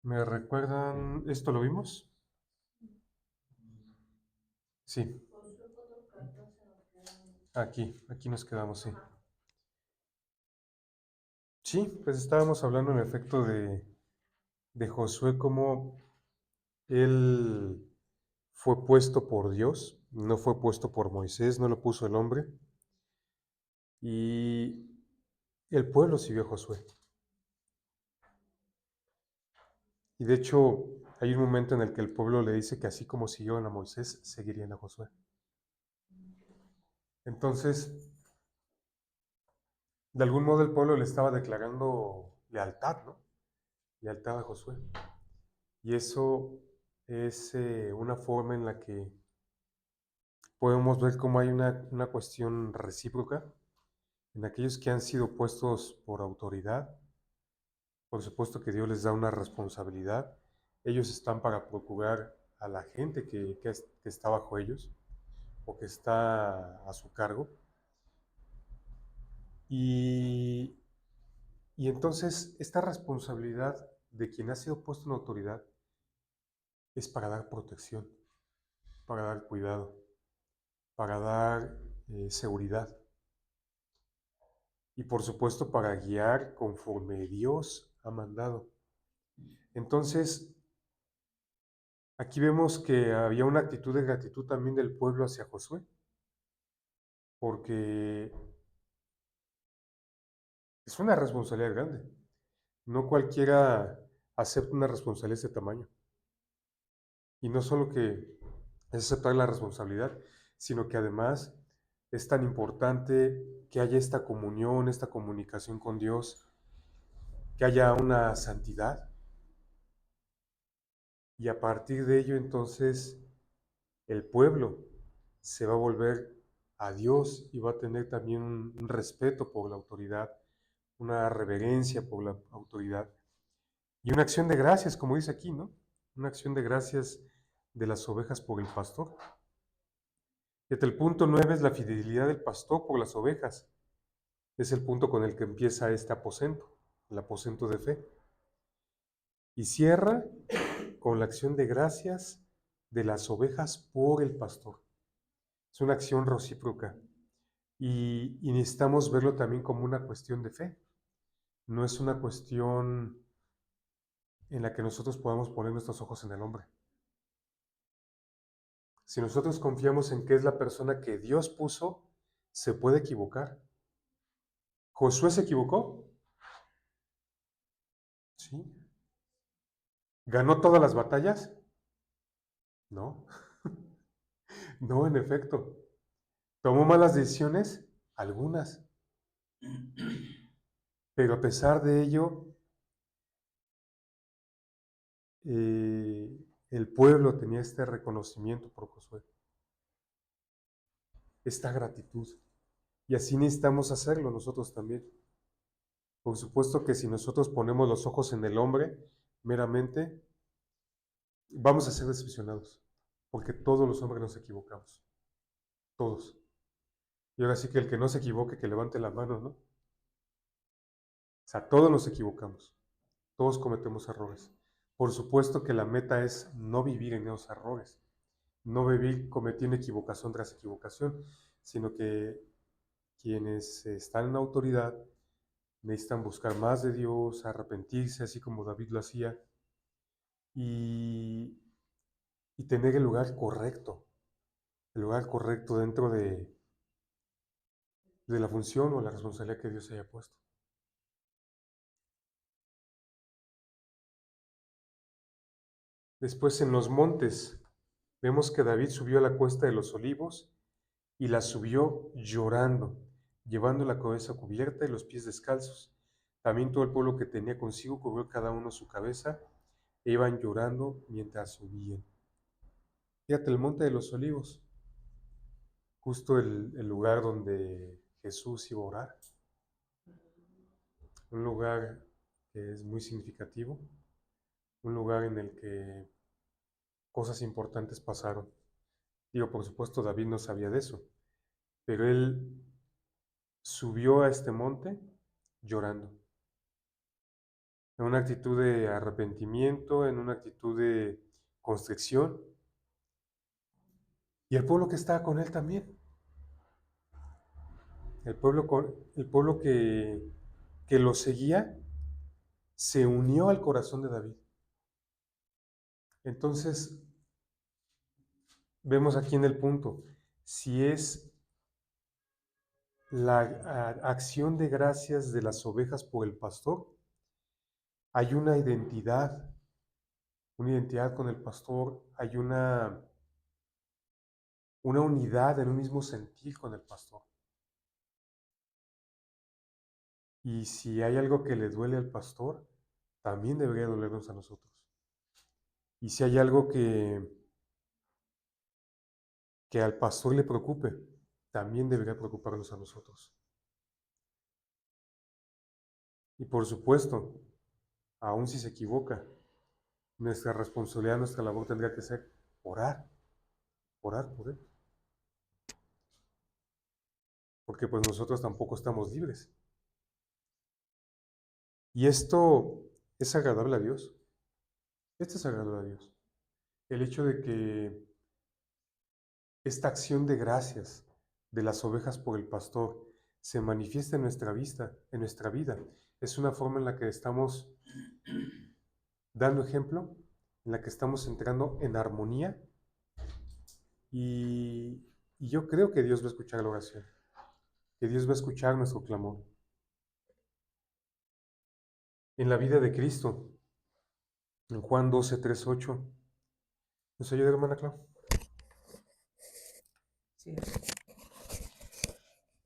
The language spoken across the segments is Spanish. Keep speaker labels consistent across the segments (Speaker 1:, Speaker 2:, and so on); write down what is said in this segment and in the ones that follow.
Speaker 1: ¿Me recuerdan? ¿Esto lo vimos? Sí, aquí nos quedamos, sí. Sí, pues estábamos hablando en efecto de Josué, como él fue puesto por Dios, no fue puesto por Moisés, no lo puso el hombre, y el pueblo siguió a Josué. Y de hecho, hay un momento en el que el pueblo le dice que así como siguieron a Moisés, seguirían a Josué. Entonces, de algún modo el pueblo le estaba declarando lealtad, ¿no? Lealtad a Josué. Y eso es una forma en la que podemos ver cómo hay una cuestión recíproca en aquellos que han sido puestos por autoridad. Por supuesto que Dios les da una responsabilidad. Ellos están para procurar a la gente que está bajo ellos o que está a su cargo. Y, y entonces esta responsabilidad de quien ha sido puesto en autoridad es para dar protección, para dar cuidado, para dar seguridad y por supuesto para guiar conforme Dios ha mandado. Entonces, aquí vemos que había una actitud de gratitud también del pueblo hacia Josué, porque es una responsabilidad grande. No cualquiera acepta una responsabilidad de ese tamaño. Y no solo que es aceptar la responsabilidad, sino que además es tan importante que haya esta comunión, esta comunicación con Dios, que haya una santidad. Y a partir de ello, entonces, el pueblo se va a volver a Dios y va a tener también un respeto por la autoridad, una reverencia por la autoridad y una acción de gracias, como dice aquí, ¿no? Una acción de gracias de las ovejas por el pastor. Desde el punto 9 es la fidelidad del pastor por las ovejas. Es el punto con el que empieza este aposento, el aposento de fe. Y cierra con la acción de gracias de las ovejas por el pastor. Es una acción recíproca y necesitamos verlo también como una cuestión de fe. No es una cuestión en la que nosotros podamos poner nuestros ojos en el hombre. Si nosotros confiamos en que es la persona que Dios puso, se puede equivocar. ¿Josué se equivocó? Sí. ¿Ganó todas las batallas? No. No, en efecto. ¿Tomó malas decisiones? Algunas. Pero a pesar de ello, el pueblo tenía este reconocimiento por Josué, esta gratitud. Y así necesitamos hacerlo nosotros también. Por supuesto que si nosotros ponemos los ojos en el hombre meramente, vamos a ser decepcionados, porque todos los hombres nos equivocamos, todos. Y ahora sí que el que no se equivoque, que levante la mano, ¿no? O sea, todos nos equivocamos, todos cometemos errores. Por supuesto que la meta es no vivir en esos errores, no vivir cometiendo equivocación tras equivocación, sino que quienes están en autoridad necesitan buscar más de Dios, arrepentirse, así como David lo hacía, y, y tener el lugar correcto dentro de la función o la responsabilidad que Dios haya puesto. Después en los montes, vemos que David subió a la cuesta de los olivos y la subió llorando, llevando la cabeza cubierta y los pies descalzos. También todo el pueblo que tenía consigo cubrió cada uno su cabeza e iban llorando mientras subían. Fíjate, el monte de los olivos, justo el lugar donde Jesús iba a orar, un lugar que es muy significativo, un lugar en el que cosas importantes pasaron. Digo, por supuesto, David no sabía de eso, pero él subió a este monte llorando. en una actitud de arrepentimiento, en una actitud de constricción. Y el pueblo que estaba con él también, el pueblo que lo seguía, se unió al corazón de David. Entonces, vemos aquí en el punto, si es la acción de gracias de las ovejas por el pastor, hay una identidad con el pastor, hay una unidad en un mismo sentir con el pastor. Y si hay algo que le duele al pastor, también debería dolernos a nosotros. Y si hay algo que al pastor le preocupe, también debería preocuparnos a nosotros. Y por supuesto, aun si se equivoca, nuestra responsabilidad, nuestra labor tendría que ser orar por él. Porque pues nosotros tampoco estamos libres. Y esto es agradable a Dios. Esto es agradable a Dios. El hecho de que esta acción de gracias de las ovejas por el pastor se manifiesta en nuestra vida. Es una forma en la que estamos dando ejemplo, en la que estamos entrando en armonía y yo creo que Dios va a escuchar la oración, que Dios va a escuchar nuestro clamor. En la vida de Cristo, en Juan 12:3-8, ¿nos ayuda, hermana Clau?
Speaker 2: Sí.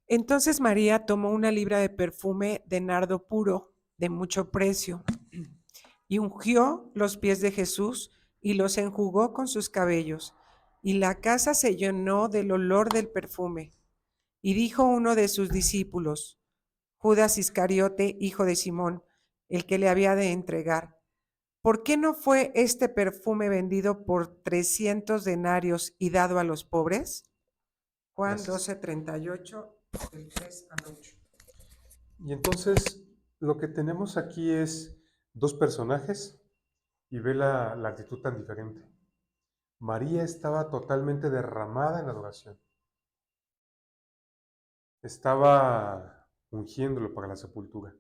Speaker 2: Entonces María tomó una libra de perfume de nardo puro, de mucho precio, y ungió los pies de Jesús y los enjugó con sus cabellos. Y la casa se llenó del olor del perfume. Y dijo uno de sus discípulos, Judas Iscariote, hijo de Simón, el que le había de entregar, ¿por qué no fue este perfume vendido por 300 denarios y dado a los pobres? Juan
Speaker 1: Gracias.
Speaker 2: 12:38, del 3 al 8.
Speaker 1: Y entonces lo que tenemos aquí es dos personajes y ve la actitud tan diferente. María estaba totalmente derramada en adoración. Estaba ungiéndolo para la sepultura.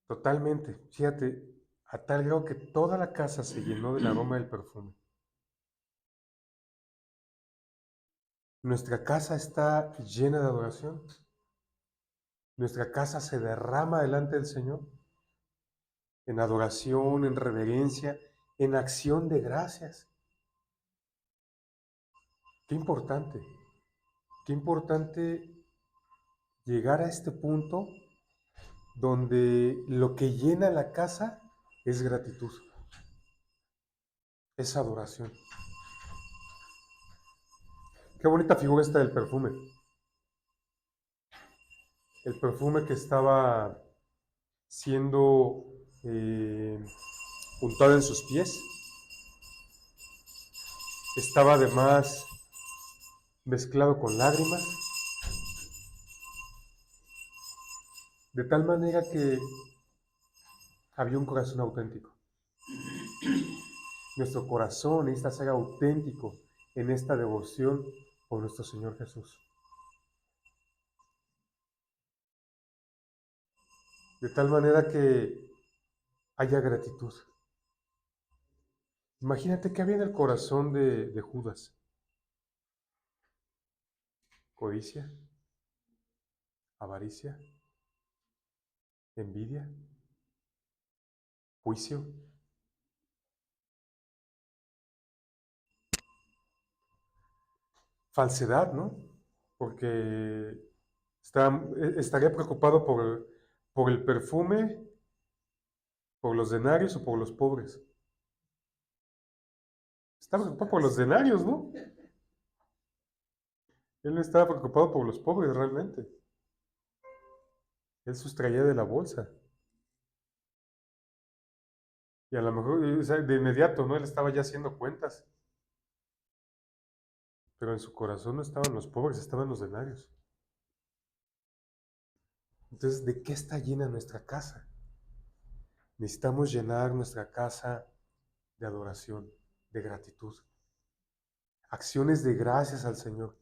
Speaker 1: Totalmente. Fíjate, a tal grado que toda la casa se llenó del aroma del perfume. Nuestra casa está llena de adoración. Nuestra casa se derrama delante del Señor en adoración, en reverencia, en acción de gracias. Qué importante llegar a este punto donde lo que llena la casa es gratitud, es adoración. Qué bonita figura esta del perfume. El perfume que estaba siendo untado en sus pies estaba además mezclado con lágrimas, de tal manera que había un corazón auténtico. Nuestro corazón necesita ser auténtico en esta devoción por nuestro Señor Jesús. De tal manera que haya gratitud. Imagínate que había en el corazón de Judas. Codicia, avaricia, envidia, juicio. Falsedad, ¿no? Porque estaría preocupado por el perfume, por los denarios o por los pobres. Estaba preocupado por los denarios, ¿no? Él no estaba preocupado por los pobres realmente. Él sustraía de la bolsa. Y a lo mejor, o sea, de inmediato, ¿no? Él estaba ya haciendo cuentas. Pero en su corazón no estaban los pobres, estaban los denarios. Entonces, ¿de qué está llena nuestra casa? Necesitamos llenar nuestra casa de adoración, de gratitud. Acciones de gracias al Señor.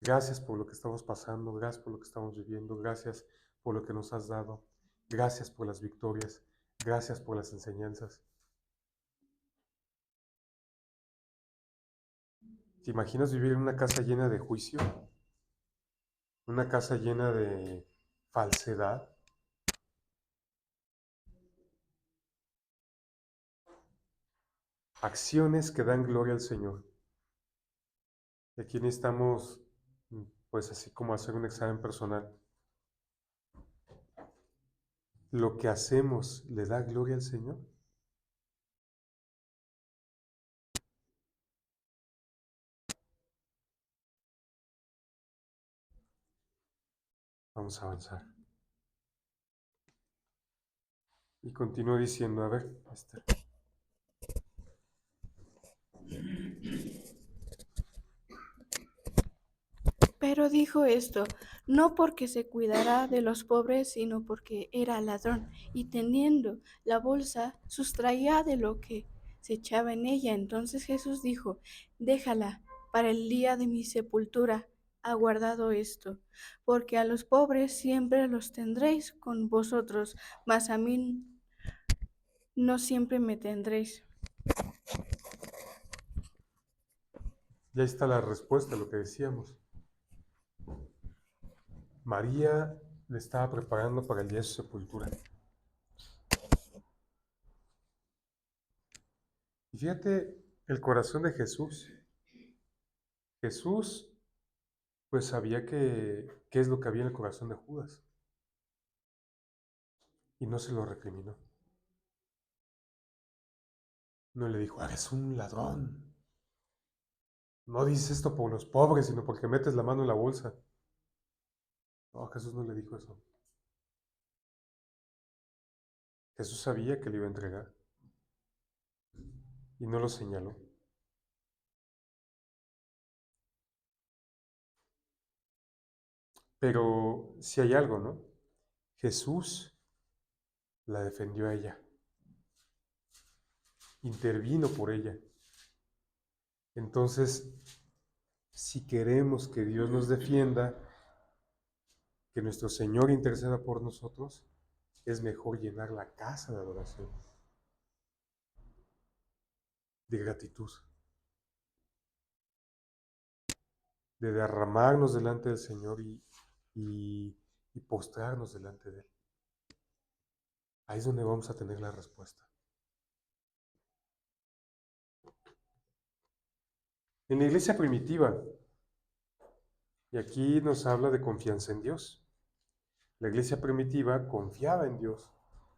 Speaker 1: Gracias por lo que estamos pasando, gracias por lo que estamos viviendo, gracias por lo que nos has dado, gracias por las victorias, gracias por las enseñanzas. ¿Te imaginas vivir en una casa llena de juicio? ¿Una casa llena de falsedad? Acciones que dan gloria al Señor. Y aquí necesitamos, pues así como hacer un examen personal. ¿Lo que hacemos le da gloria al Señor? Vamos a avanzar. Y continúo diciendo, a ver, Esther.
Speaker 3: Pero dijo esto, no porque se cuidara de los pobres, sino porque era ladrón, y teniendo la bolsa, sustraía de lo que se echaba en ella. Entonces Jesús dijo, déjala, para el día de mi sepultura ha guardado esto, porque a los pobres siempre los tendréis con vosotros, mas a mí no siempre me tendréis.
Speaker 1: Ya está la respuesta a lo que decíamos. María le estaba preparando para el día de su sepultura. Y fíjate el corazón de Jesús. Jesús pues sabía qué es lo que había en el corazón de Judas. Y no se lo recriminó. No le dijo, eres un ladrón. No dices esto por los pobres, sino porque metes la mano en la bolsa. No, Jesús no le dijo eso. Jesús sabía que le iba a entregar. Y no lo señaló. Pero si hay algo, ¿no? Jesús la defendió a ella. Intervino por ella. Entonces, si queremos que Dios nos defienda, que nuestro Señor interceda por nosotros, es mejor llenar la casa de adoración, de gratitud, de derramarnos delante del Señor y postrarnos delante de Él. Ahí es donde vamos a tener la respuesta. En la iglesia primitiva, y aquí nos habla de confianza en Dios. La iglesia primitiva confiaba en Dios,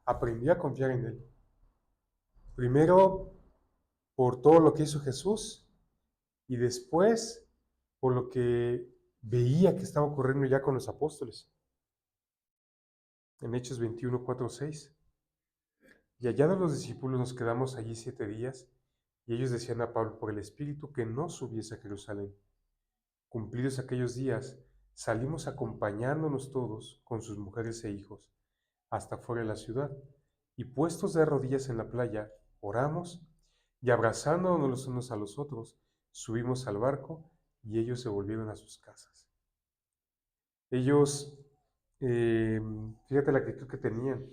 Speaker 1: aprendió a confiar en Él. Primero por todo lo que hizo Jesús y después por lo que veía que estaba ocurriendo ya con los apóstoles. En Hechos 21, 4, 6. Y hallados los discípulos nos quedamos allí 7 días, y ellos decían a Pablo por el Espíritu que no subiese a Jerusalén. Cumplidos aquellos días, salimos acompañándonos todos con sus mujeres e hijos, hasta fuera de la ciudad, y puestos de rodillas en la playa, oramos, y abrazándonos los unos a los otros, subimos al barco, y ellos se volvieron a sus casas. Ellos, fíjate la actitud que tenían.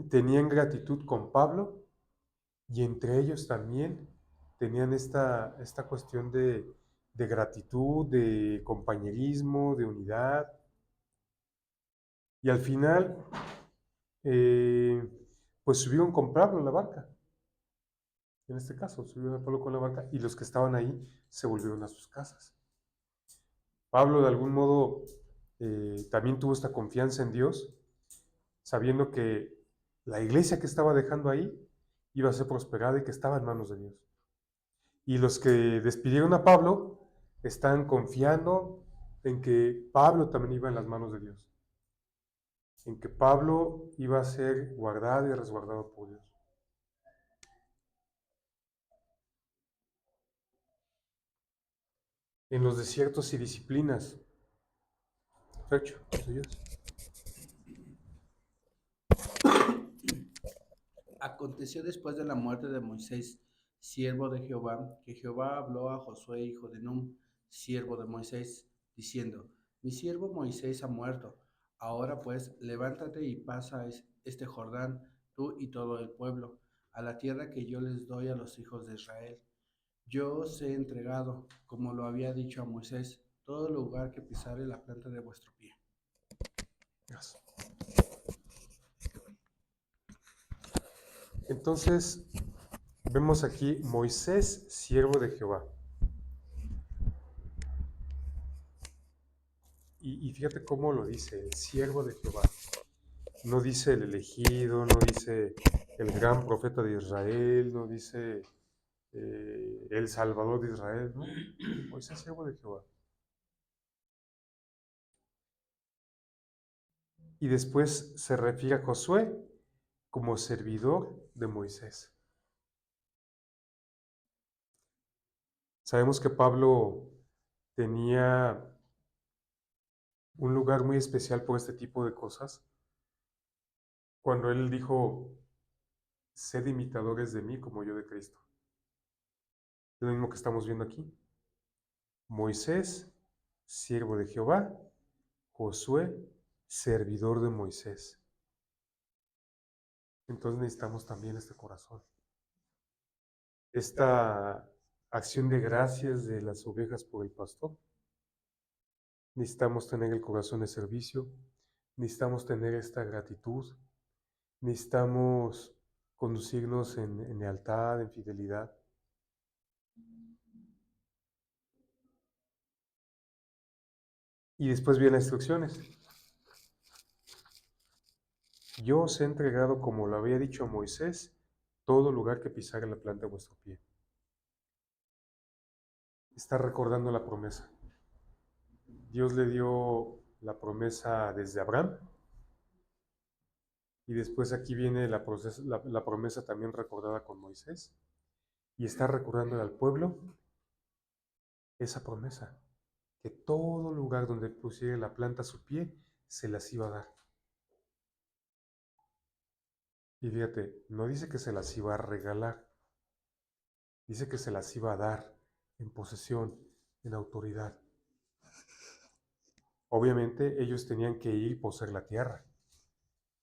Speaker 1: Tenían gratitud con Pablo, y entre ellos también tenían esta cuestión de gratitud, de compañerismo, de unidad. Y al final, eh, pues subieron con Pablo en la barca. En este caso, subieron a Pablo con la barca y los que estaban ahí se volvieron a sus casas. Pablo de algún modo también tuvo esta confianza en Dios, sabiendo que la iglesia que estaba dejando ahí iba a ser prosperada y que estaba en manos de Dios. Y los que despidieron a Pablo están confiando en que Pablo también iba en las manos de Dios, en que Pablo iba a ser guardado y resguardado por Dios. En los desiertos y disciplinas, Fercho, ¿nos ayudas?
Speaker 4: Aconteció después de la muerte de Moisés, siervo de Jehová, que Jehová habló a Josué, hijo de Nun, siervo de Moisés, diciendo: Mi siervo Moisés ha muerto. Ahora pues, levántate y pasa este Jordán, tú y todo el pueblo, a la tierra que yo les doy a los hijos de Israel. Yo os he entregado, como lo había dicho a Moisés, todo lugar que pisare la planta de vuestro pie.
Speaker 1: Gracias. Entonces, vemos aquí Moisés, siervo de Jehová. Y fíjate cómo lo dice, el siervo de Jehová. No dice el elegido, no dice el gran profeta de Israel, no dice el Salvador de Israel, ¿no? Moisés, siervo de Jehová. Y después se refiere a Josué como servidor de Moisés. Sabemos que Pablo tenía un lugar muy especial por este tipo de cosas. Cuando él dijo, sed imitadores de mí como yo de Cristo. Es lo mismo que estamos viendo aquí. Moisés, siervo de Jehová. Josué, servidor de Moisés. Entonces necesitamos también este corazón. Esta acción de gracias de las ovejas por el pastor. Necesitamos tener el corazón de servicio. Necesitamos tener esta gratitud. Necesitamos conducirnos en lealtad, en fidelidad. Y después vienen las instrucciones. Yo os he entregado, como lo había dicho a Moisés, todo lugar que pisare la planta de vuestro pie. Está recordando la promesa. Dios le dio la promesa desde Abraham. Y después aquí viene la promesa también recordada con Moisés. Y está recordando al pueblo esa promesa. Que todo lugar donde pusiera la planta su pie, se las iba a dar. Y fíjate, no dice que se las iba a regalar. Dice que se las iba a dar en posesión, en autoridad. Obviamente ellos tenían que ir y poseer la tierra.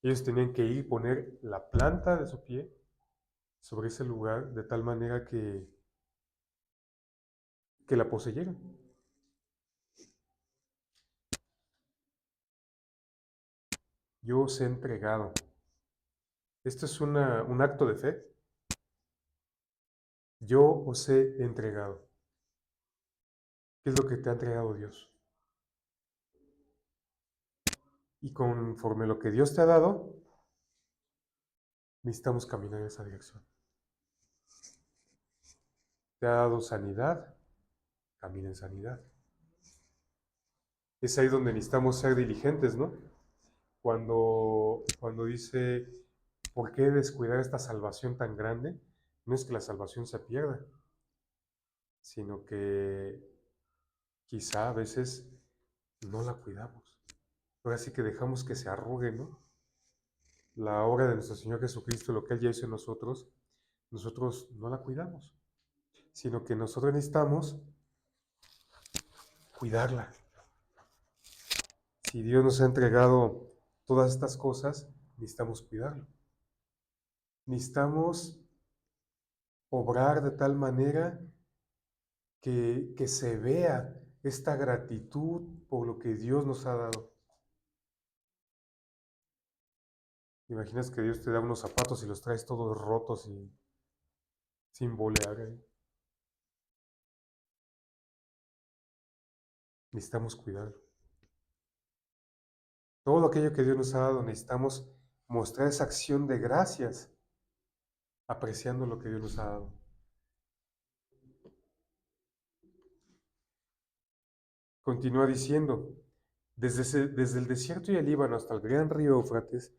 Speaker 1: Ellos tenían que ir y poner la planta de su pie sobre ese lugar de tal manera que la poseyeran. Yo os he entregado. Esto es un acto de fe. Yo os he entregado. ¿Qué es lo que te ha entregado Dios? Y conforme lo que Dios te ha dado, necesitamos caminar en esa dirección. Te ha dado sanidad, camina en sanidad. Es ahí donde necesitamos ser diligentes, ¿no? Cuando dice, ¿por qué descuidar esta salvación tan grande? No es que la salvación se pierda, sino que quizá a veces no la cuidamos. Ahora sí que dejamos que se arrugue, ¿no? La obra de nuestro Señor Jesucristo, lo que Él ya hizo en nosotros no la cuidamos, sino que nosotros necesitamos cuidarla. Si Dios nos ha entregado todas estas cosas, necesitamos cuidarlo. Necesitamos obrar de tal manera que se vea esta gratitud por lo que Dios nos ha dado. Imaginas que Dios te da unos zapatos y los traes todos rotos y sin bolear ahí. Necesitamos cuidarlo. Todo aquello que Dios nos ha dado, necesitamos mostrar esa acción de gracias, apreciando lo que Dios nos ha dado. Continúa diciendo, desde el desierto y el Líbano hasta el gran río Éufrates,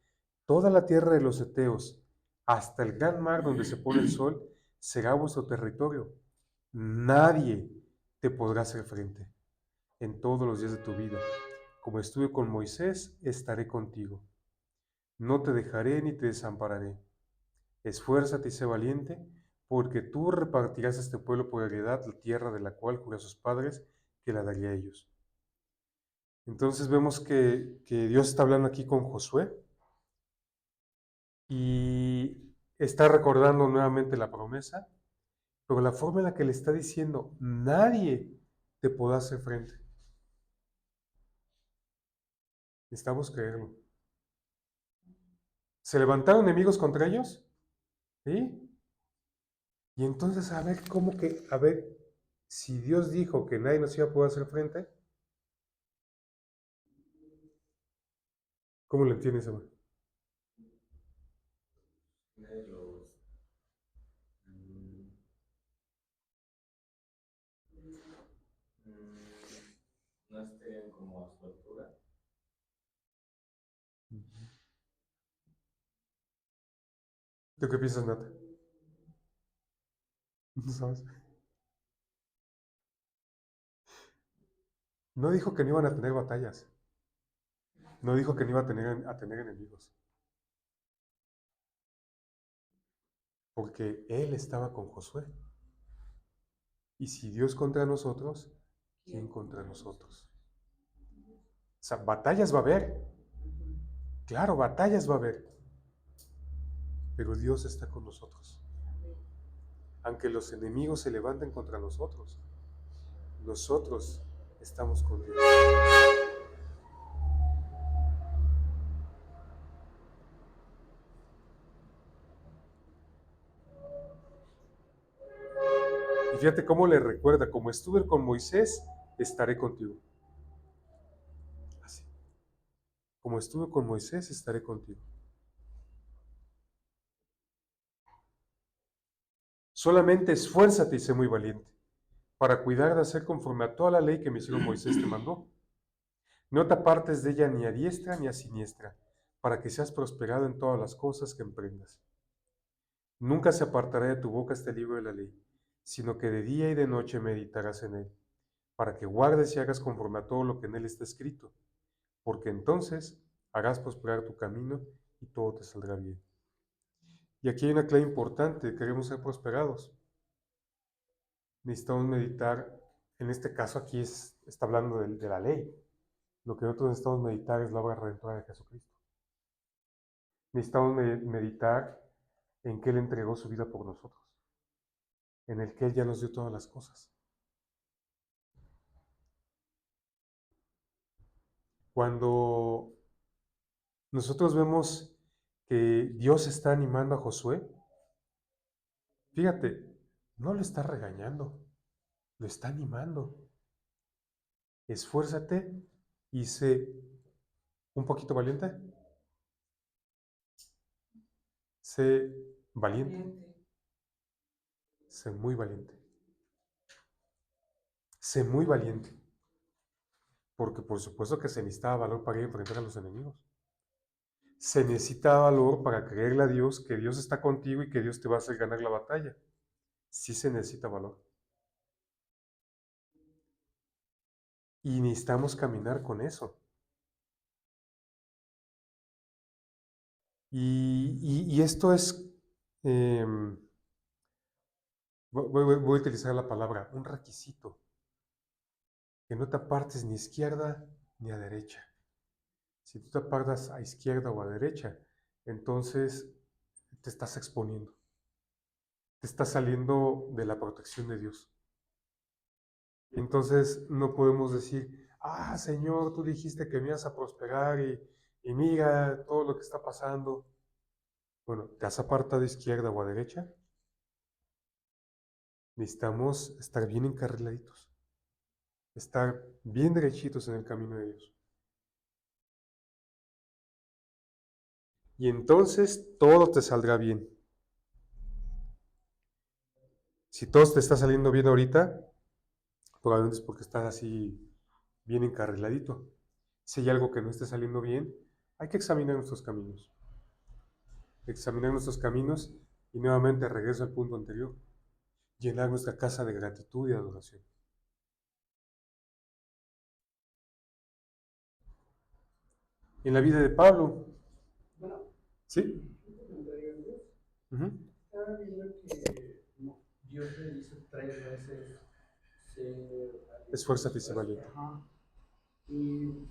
Speaker 1: toda la tierra de los heteos, hasta el gran mar donde se pone el sol, será vuestro territorio. Nadie te podrá hacer frente en todos los días de tu vida. Como estuve con Moisés, estaré contigo. No te dejaré ni te desampararé. esfuérzate y sé valiente, porque tú repartirás a este pueblo por heredad la tierra de la cual juró a sus padres que la daría a ellos. Entonces vemos que Dios está hablando aquí con Josué y está recordando nuevamente la promesa, pero la forma en la que le está diciendo, nadie te podrá hacer frente. Necesitamos creerlo. ¿Se levantaron enemigos contra ellos? ¿Sí? Y entonces a ver, si Dios dijo que nadie nos iba a poder hacer frente, ¿cómo lo entiendes, amor?
Speaker 5: Nadie los mm, no estén como a su altura.
Speaker 1: ¿Tú qué piensas, Nata? ¿No sabes? No dijo que no iban a tener batallas. No dijo que no iba a tener enemigos. Porque Él estaba con Josué. Y si Dios contra nosotros, ¿quién contra nosotros? O sea, batallas va a haber. Claro, batallas va a haber. Pero Dios está con nosotros. Aunque los enemigos se levanten contra nosotros, nosotros estamos con Dios. Y fíjate cómo le recuerda, como estuve con Moisés, estaré contigo. Así. Como estuve con Moisés, estaré contigo. Solamente esfuérzate y sé muy valiente, para cuidar de hacer conforme a toda la ley que mi siervo Moisés te mandó. No te apartes de ella ni a diestra ni a siniestra, para que seas prosperado en todas las cosas que emprendas. Nunca se apartará de tu boca este libro de la ley, sino que de día y de noche meditarás en él, para que guardes y hagas conforme a todo lo que en él está escrito, porque entonces harás prosperar tu camino y todo te saldrá bien. Y aquí hay una clave importante: queremos ser prosperados. Necesitamos meditar, en este caso aquí está hablando de la ley. Lo que nosotros necesitamos meditar es la obra redentora de Jesucristo. Necesitamos meditar en que Él entregó su vida por nosotros, en el que Él ya nos dio todas las cosas. Cuando nosotros vemos que Dios está animando a Josué, fíjate, no lo está regañando, lo está animando. Esfuérzate y sé un poquito valiente. Sé valiente, sé muy valiente. Sé muy valiente, porque por supuesto que se necesitaba valor para ir a enfrentar a los enemigos. Se necesita valor para creerle a Dios que Dios está contigo y que Dios te va a hacer ganar la batalla. Sí se necesita valor. Y necesitamos caminar con eso. Y esto es, voy a utilizar la palabra, un requisito. Que no te apartes ni a izquierda ni a derecha. Si tú te apartas a izquierda o a derecha, entonces te estás exponiendo. Te estás saliendo de la protección de Dios. Entonces no podemos decir, Señor, tú dijiste que me ibas a prosperar y mira todo lo que está pasando. Bueno, ¿te has apartado de izquierda o a derecha? Necesitamos estar bien encarriladitos, estar bien derechitos en el camino de Dios. Y entonces todo te saldrá bien. Si todo te está saliendo bien ahorita, probablemente es porque estás así bien encarriladito. Si hay algo que no esté saliendo bien, hay que examinar nuestros caminos. Examinar nuestros caminos y nuevamente regreso al punto anterior. Llenar nuestra casa de gratitud y adoración. En la vida de Pablo, ¿sí? Ujú.
Speaker 4: Estaba viendo que Dios le dice 3 veces ser
Speaker 1: Esfuérzate y sé valiente.
Speaker 4: Ajá. Y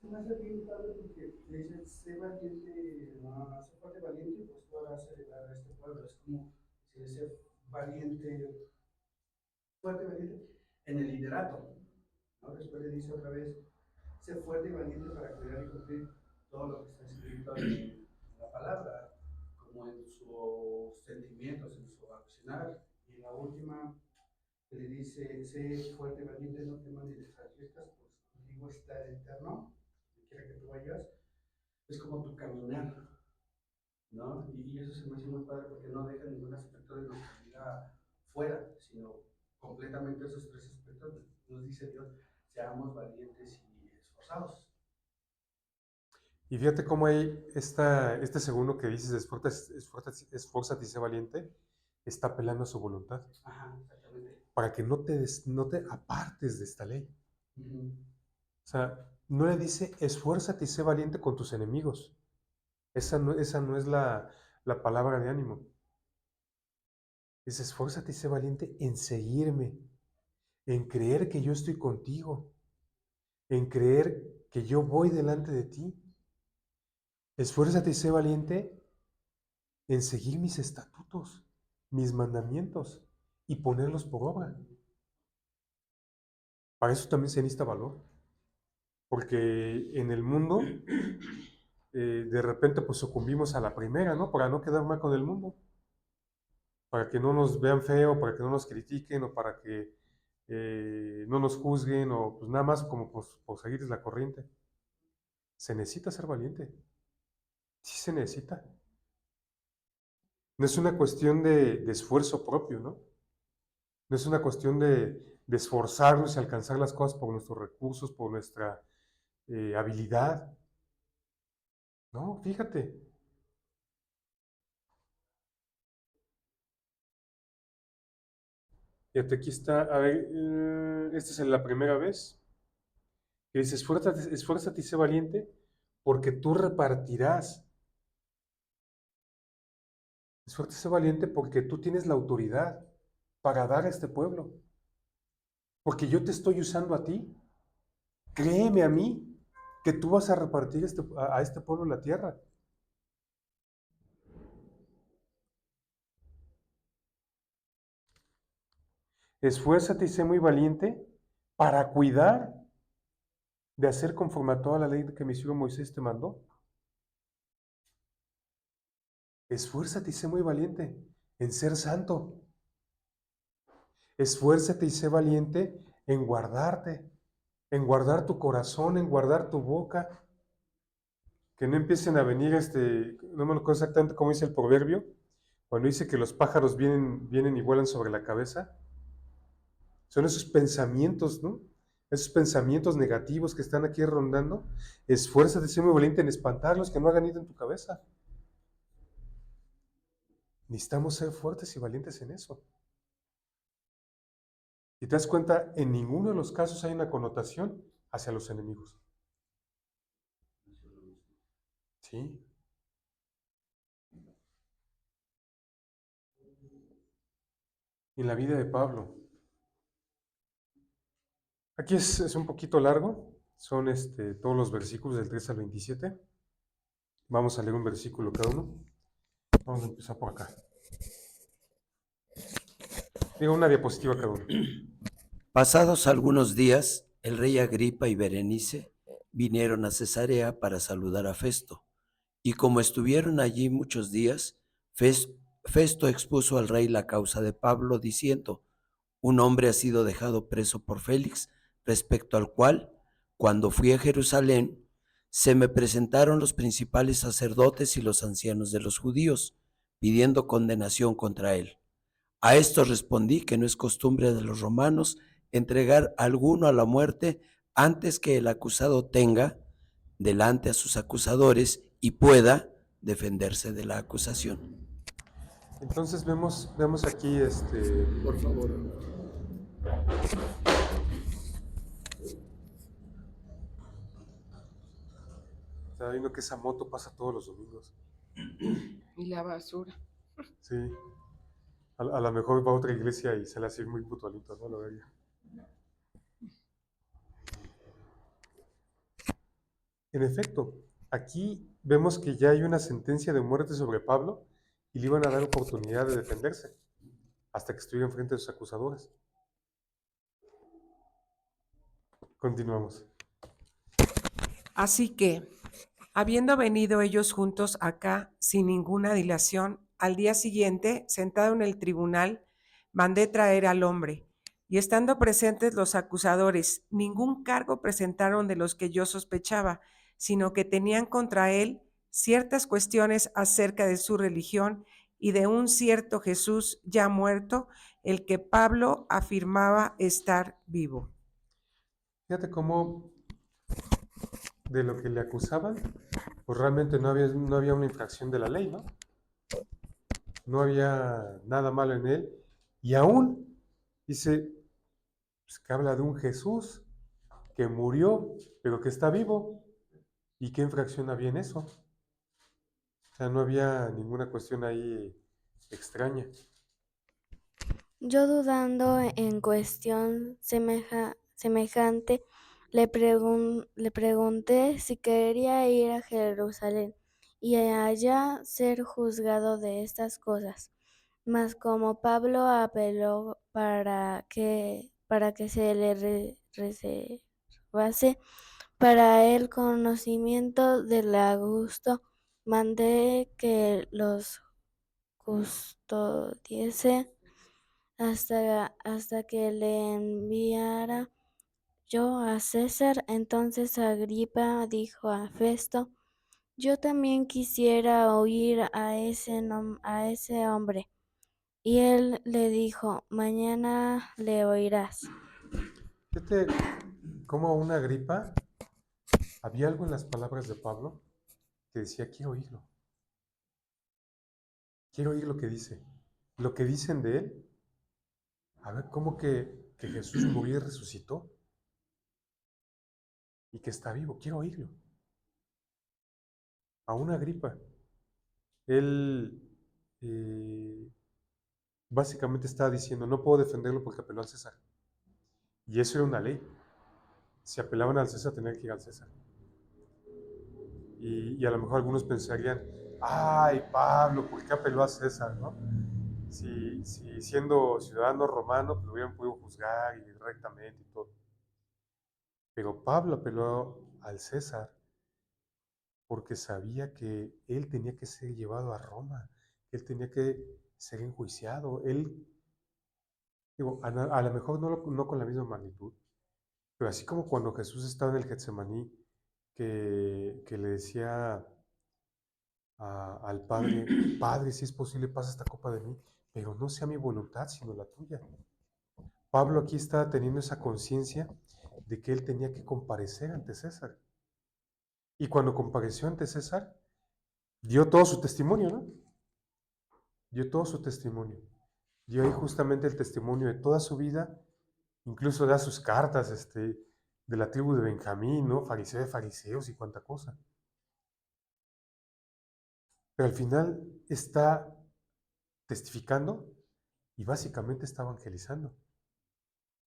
Speaker 4: se me hace bien padre porque le dice, sé valiente, sé fuerte valiente, pues tú harás heredar a este pueblo. Es como si le dice valiente, fuerte valiente en el liderato. ¿No? Después le dice otra vez, sé fuerte y valiente para cuidar y cumplir todo lo que está escrito en la palabra, como en sus sentimientos, en su accionar. Y la última que le dice, sé fuerte y valiente, no temas ni desfallezcas, pues contigo está el eterno, donde quiera que tú vayas, es como tu caminar, ¿no? Y eso se me hace muy padre porque no deja ningún aspecto de nuestra vida fuera, sino completamente esos 3 aspectos nos dice Dios, seamos valientes y esforzados.
Speaker 1: Y fíjate cómo hay este segundo que dices, esfuérzate y sé valiente, está apelando a su voluntad,
Speaker 4: Ajá, exactamente.
Speaker 1: para que no te apartes de esta ley.
Speaker 4: Uh-huh.
Speaker 1: O sea, no le dice, esfuérzate y sé valiente con tus enemigos. Esa no es la palabra de ánimo. Dice, esfuérzate y sé valiente en seguirme, en creer que yo estoy contigo, en creer que yo voy delante de ti. Esfuérzate y sé valiente en seguir mis estatutos, mis mandamientos y ponerlos por obra. Para eso también se necesita valor, porque en el mundo de repente pues sucumbimos a la primera, ¿no? Para no quedar mal con el mundo, para que no nos vean feo, para que no nos critiquen o para que no nos juzguen o pues nada más como por seguir la corriente. Se necesita ser valiente, sí se necesita. No es una cuestión de esfuerzo propio, ¿no? No es una cuestión de esforzarnos y alcanzar las cosas por nuestros recursos, por nuestra habilidad. No, fíjate. Fíjate, aquí está, a ver, esta es la primera vez que dice, esfuérzate y sé valiente, porque tú repartirás. Esfuérzate y sé valiente porque tú tienes la autoridad para dar a este pueblo. Porque yo te estoy usando a ti. Créeme a mí que tú vas a repartir a este pueblo la tierra. Esfuérzate y sé muy valiente para cuidar de hacer conforme a toda la ley que mi siervo Moisés te mandó. Esfuérzate y sé muy valiente en ser santo. Esfuérzate y sé valiente en guardar tu corazón, en guardar tu boca. Que no empiecen a venir, no me acuerdo exactamente cómo dice el proverbio, cuando dice que los pájaros vienen y vuelan sobre la cabeza. Son esos pensamientos, ¿no? Esos pensamientos negativos que están aquí rondando. Esfuérzate, sé muy valiente en espantarlos, que no hagan nido en tu cabeza. Necesitamos ser fuertes y valientes en eso. Y te das cuenta, en ninguno de los casos hay una connotación hacia los enemigos. ¿Sí? En la vida de Pablo. Aquí es un poquito largo, son todos los versículos del 3 al 27. Vamos a leer un versículo cada uno. Vamos a empezar por acá. Digo, una diapositiva cada uno.
Speaker 6: Pasados algunos días, el rey Agripa y Berenice vinieron a Cesarea para saludar a Festo, y como estuvieron allí muchos días, Festo expuso al rey la causa de Pablo, diciendo: un hombre ha sido dejado preso por Félix, respecto al cual, cuando fui a Jerusalén, se me presentaron los principales sacerdotes y los ancianos de los judíos, pidiendo condenación contra él. A esto respondí que no es costumbre de los romanos entregar a alguno a la muerte antes que el acusado tenga delante a sus acusadores y pueda defenderse de la acusación.
Speaker 1: Entonces vemos aquí,
Speaker 6: Por favor.
Speaker 1: está viendo que esa moto pasa todos los domingos.
Speaker 2: Y la basura.
Speaker 1: Sí. A lo mejor va a otra iglesia y se le hace muy puntualito, ¿no? Lo vería. En efecto, aquí vemos que ya hay una sentencia de muerte sobre Pablo y le iban a dar oportunidad de defenderse hasta que estuviera enfrente de sus acusadores. Continuamos.
Speaker 2: Así que, habiendo venido ellos juntos acá sin ninguna dilación, al día siguiente, sentado en el tribunal, mandé traer al hombre. Y estando presentes los acusadores, ningún cargo presentaron de los que yo sospechaba, sino que tenían contra él ciertas cuestiones acerca de su religión y de un cierto Jesús ya muerto, el que Pablo afirmaba estar vivo.
Speaker 1: Fíjate cómo de lo que le acusaban, pues realmente no había una infracción de la ley, ¿no? No había nada malo en él. Y aún dice pues, que habla de un Jesús que murió, pero que está vivo. ¿Y qué infracción había en eso? O sea, no había ninguna cuestión ahí extraña.
Speaker 3: Yo dudando en cuestión semejante, le pregunté si quería ir a Jerusalén y allá ser juzgado de estas cosas. Mas como Pablo apeló para que se le reservase para el conocimiento del augusto, mandé que los custodiese hasta que le enviara yo a César. Entonces Agripa dijo a Festo: yo también quisiera oír a ese hombre. Y él le dijo: mañana le oirás.
Speaker 1: Fíjate cómo una gripa, había algo en las palabras de Pablo que decía, quiero oír lo que dice. Lo que dicen de él, a ver, ¿cómo que Jesús murió y resucitó? Y que está vivo, quiero oírlo. A una gripa. Él básicamente estaba diciendo, no puedo defenderlo porque apeló al César. Y eso era una ley. Si apelaban al César, tenían que ir al César. Y a lo mejor algunos pensarían, ay, Pablo, ¿por qué apeló a César, no? Si siendo ciudadano romano, pues lo hubieran podido juzgar y rectamente y todo. Pero Pablo apeló al César porque sabía que él tenía que ser llevado a Roma, él tenía que ser enjuiciado. Él, digo, a lo mejor no con la misma magnitud, pero así como cuando Jesús estaba en el Getsemaní, que le decía al Padre, Padre, si es posible, pasa esta copa de mí, pero no sea mi voluntad, sino la tuya. Pablo aquí está teniendo esa conciencia de que él tenía que comparecer ante César. Y cuando compareció ante César, dio todo su testimonio, ¿no? Dio todo su testimonio. Dio ahí justamente el testimonio de toda su vida, incluso da sus cartas de la tribu de Benjamín, ¿no? Fariseo de fariseos y cuánta cosa. Pero al final está testificando y básicamente está evangelizando.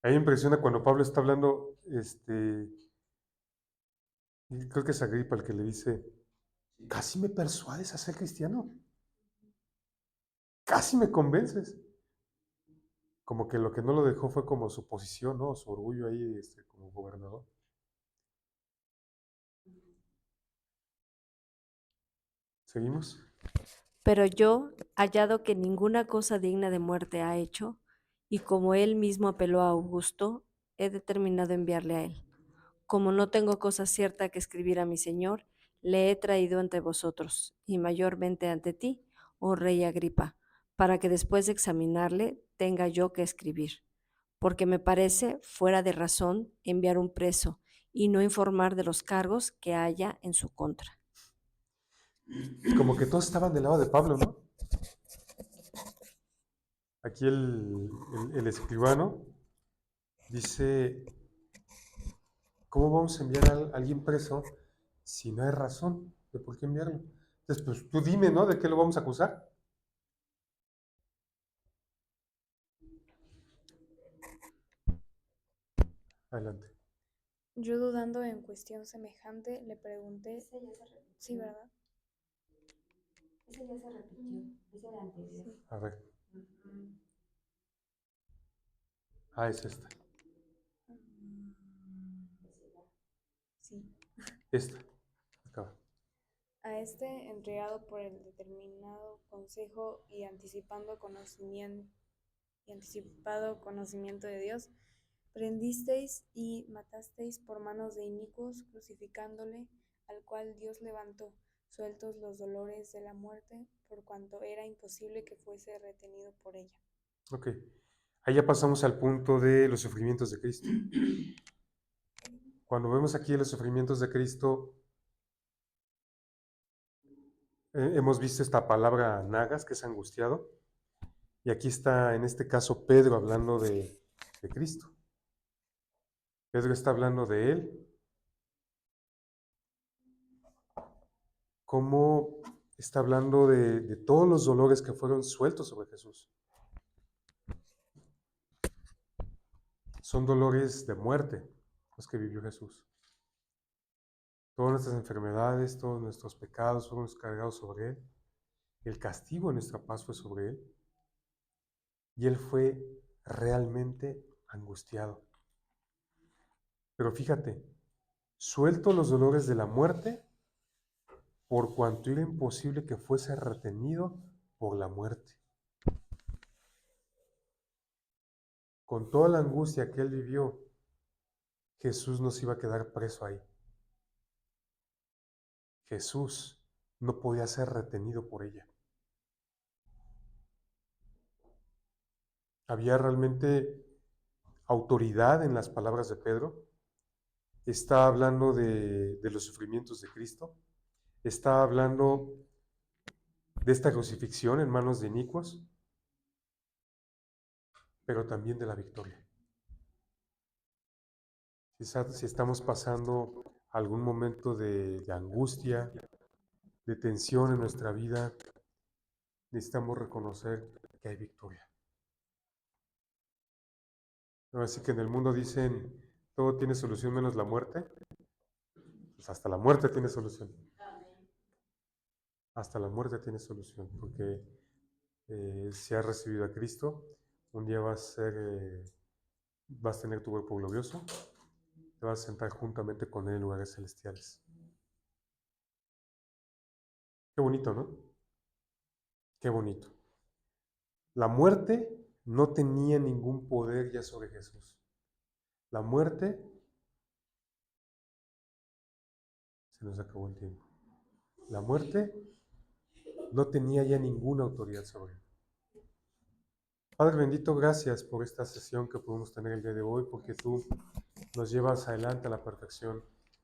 Speaker 1: A mí me impresiona cuando Pablo está hablando, creo que es Agripa el que le dice, casi me persuades a ser cristiano, casi me convences. Como que lo que no lo dejó fue como su posición, ¿no? Su orgullo ahí como gobernador. ¿Seguimos?
Speaker 7: Pero yo, hallado que ninguna cosa digna de muerte ha hecho, y como él mismo apeló a Augusto, he determinado enviarle a él. Como no tengo cosa cierta que escribir a mi señor, le he traído ante vosotros, y mayormente ante ti, oh rey Agripa, para que después de examinarle tenga yo que escribir. Porque me parece fuera de razón enviar un preso y no informar de los cargos que haya en su contra.
Speaker 1: Como que todos estaban del lado de Pablo, ¿no? Aquí el escribano dice, ¿cómo vamos a enviar a alguien preso si no hay razón de por qué enviarlo? Entonces, pues tú dime, ¿no? ¿De qué lo vamos a acusar? Adelante.
Speaker 8: Yo dudando en cuestión semejante, le pregunté, sí, ¿verdad?
Speaker 9: Ese ya se repitió, es el anterior.
Speaker 8: Sí.
Speaker 1: A ver. Ah, es esta.
Speaker 8: Sí.
Speaker 1: Esta. Acaba.
Speaker 8: A este, entregado por el determinado consejo y anticipado conocimiento de Dios, prendisteis y matasteis por manos de inicuos, crucificándole, al cual Dios levantó, sueltos los dolores de la muerte, por cuanto era imposible que fuese retenido por ella.
Speaker 1: Ok. Ahí ya pasamos al punto de los sufrimientos de Cristo. Cuando vemos aquí los sufrimientos de Cristo, hemos visto esta palabra nagas, que es angustiado, y aquí está, en este caso, Pedro hablando de Cristo. Pedro está hablando de él, cómo está hablando de todos los dolores que fueron sueltos sobre Jesús. Son dolores de muerte los que vivió Jesús. Todas nuestras enfermedades, todos nuestros pecados fueron cargados sobre él. El castigo de nuestra paz fue sobre él. Y él fue realmente angustiado. Pero fíjate, suelto los dolores de la muerte, por cuanto era imposible que fuese retenido por la muerte. Con toda la angustia que él vivió, Jesús no se iba a quedar preso ahí. Jesús no podía ser retenido por ella. Había realmente autoridad en las palabras de Pedro. Está hablando de los sufrimientos de Cristo. Está hablando de esta crucifixión en manos de inicuos, pero también de la victoria. Si estamos pasando algún momento de angustia, de tensión en nuestra vida, necesitamos reconocer que hay victoria. Así que en el mundo dicen, todo tiene solución menos la muerte. Pues hasta la muerte tiene solución. Hasta la muerte tiene solución, porque si has recibido a Cristo, un día vas a tener tu cuerpo glorioso, te vas a sentar juntamente con Él en lugares celestiales. Qué bonito, ¿no? Qué bonito. La muerte no tenía ningún poder ya sobre Jesús. La muerte, se nos acabó el tiempo. La muerte no tenía ya ninguna autoridad sobre él. Padre bendito, gracias por esta sesión que podemos tener el día de hoy, porque tú nos llevas adelante a la perfección.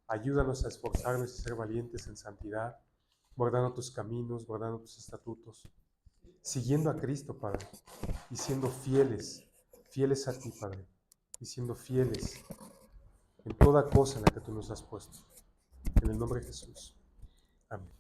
Speaker 1: Ayúdanos a esforzarnos y ser valientes en santidad, guardando tus caminos, guardando tus estatutos, siguiendo a Cristo, Padre, y siendo fieles a ti, Padre, y siendo fieles en toda cosa en la que tú nos has puesto. En el nombre de Jesús. Amén.